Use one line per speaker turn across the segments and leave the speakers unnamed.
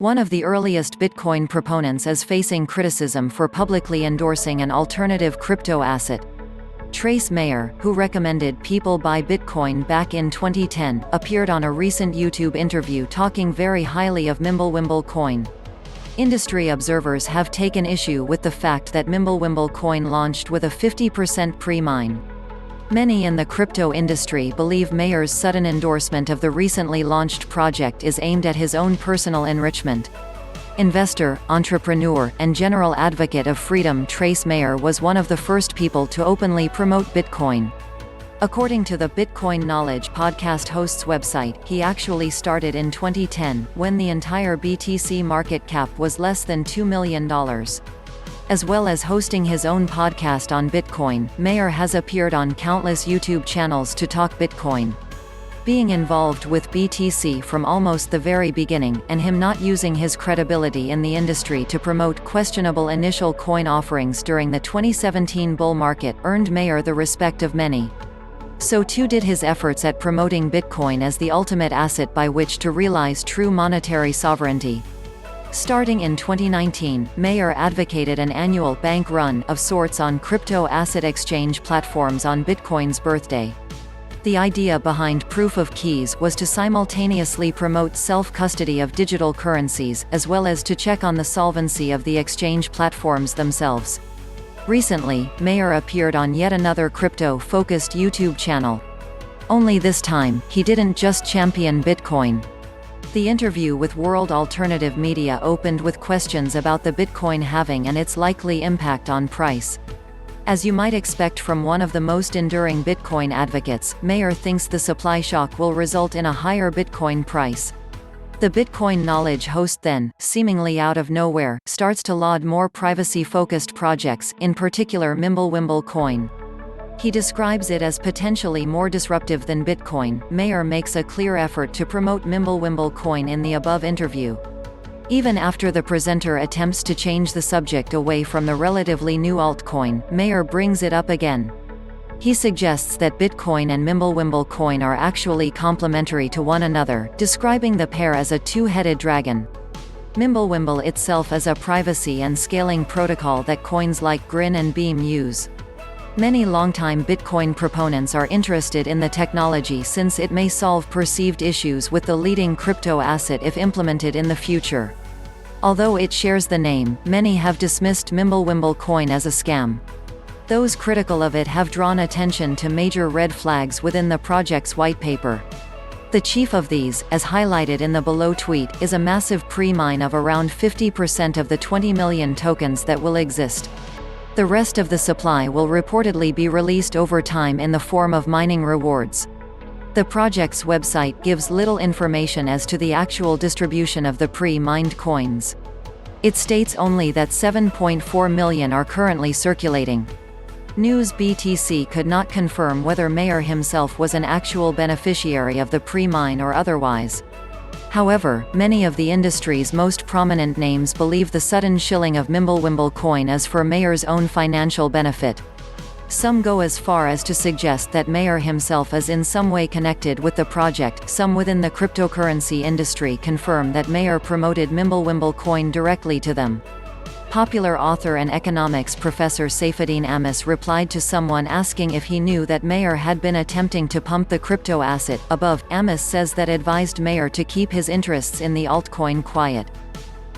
One of the earliest Bitcoin proponents is facing criticism for publicly endorsing an alternative crypto asset. Trace Mayer, who recommended people buy Bitcoin back in 2010, appeared on a recent YouTube interview talking very highly of Mimblewimble coin. Industry observers have taken issue with the fact that Mimblewimble coin launched with a 50% pre-mine. Many in the crypto industry believe Mayer's sudden endorsement of the recently launched project is aimed at his own personal enrichment. Investor, entrepreneur, and general advocate of freedom Trace Mayer was one of the first people to openly promote Bitcoin. According to the Bitcoin Knowledge podcast host's website, he actually started in 2010, when the entire BTC market cap was less than $2 million. As well as hosting his own podcast on Bitcoin, Mayer has appeared on countless YouTube channels to talk Bitcoin. Being involved with BTC from almost the very beginning, and him not using his credibility in the industry to promote questionable initial coin offerings during the 2017 bull market, earned Mayer the respect of many. So too did his efforts at promoting Bitcoin as the ultimate asset by which to realize true monetary sovereignty. Starting in 2019, Mayer advocated an annual bank run of sorts on crypto asset exchange platforms on Bitcoin's birthday. The idea behind proof of keys was to simultaneously promote self-custody of digital currencies, as well as to check on the solvency of the exchange platforms themselves. Recently, Mayer appeared on yet another crypto-focused YouTube channel. Only this time, he didn't just champion Bitcoin. The interview with World Alternative Media opened with questions about the Bitcoin halving and its likely impact on price. As you might expect from one of the most enduring Bitcoin advocates, Mayer thinks the supply shock will result in a higher Bitcoin price. The Bitcoin Knowledge host then, seemingly out of nowhere, starts to laud more privacy-focused projects, in particular Mimblewimble coin. He describes it as potentially more disruptive than Bitcoin. Mayer makes a clear effort to promote Mimblewimble coin in the above interview. Even after the presenter attempts to change the subject away from the relatively new altcoin, Mayer brings it up again. He suggests that Bitcoin and Mimblewimble coin are actually complementary to one another, describing the pair as a two-headed dragon. Mimblewimble itself is a privacy and scaling protocol that coins like Grin and Beam use. Many longtime Bitcoin proponents are interested in the technology since it may solve perceived issues with the leading crypto asset if implemented in the future. Although it shares the name, many have dismissed Mimblewimble coin as a scam. Those critical of it have drawn attention to major red flags within the project's white paper. The chief of these, as highlighted in the below tweet, is a massive pre-mine of around 50% of the 20 million tokens that will exist. The rest of the supply will reportedly be released over time in the form of mining rewards. The project's website gives little information as to the actual distribution of the pre-mined coins. It states only that 7.4 million are currently circulating. News BTC could not confirm whether Mayer himself was an actual beneficiary of the pre-mine or otherwise. However, many of the industry's most prominent names believe the sudden shilling of Mimblewimble coin is for Mayer's own financial benefit. Some go as far as to suggest that Mayer himself is in some way connected with the project. Some within the cryptocurrency industry confirm that Mayer promoted Mimblewimble coin directly to them. Popular author and economics professor Saifedean Ammous replied to someone asking if he knew that Mayer had been attempting to pump the crypto asset. Above, Ammous says that advised Mayer to keep his interests in the altcoin quiet.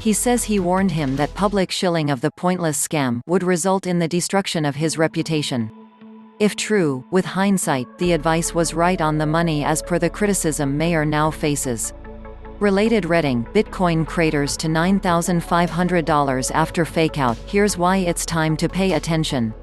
He says he warned him that public shilling of the pointless scam would result in the destruction of his reputation. If true, with hindsight, the advice was right on the money as per the criticism Mayer now faces. Related reading, Bitcoin craters to $9,500 after fakeout. Here's why it's time to pay attention.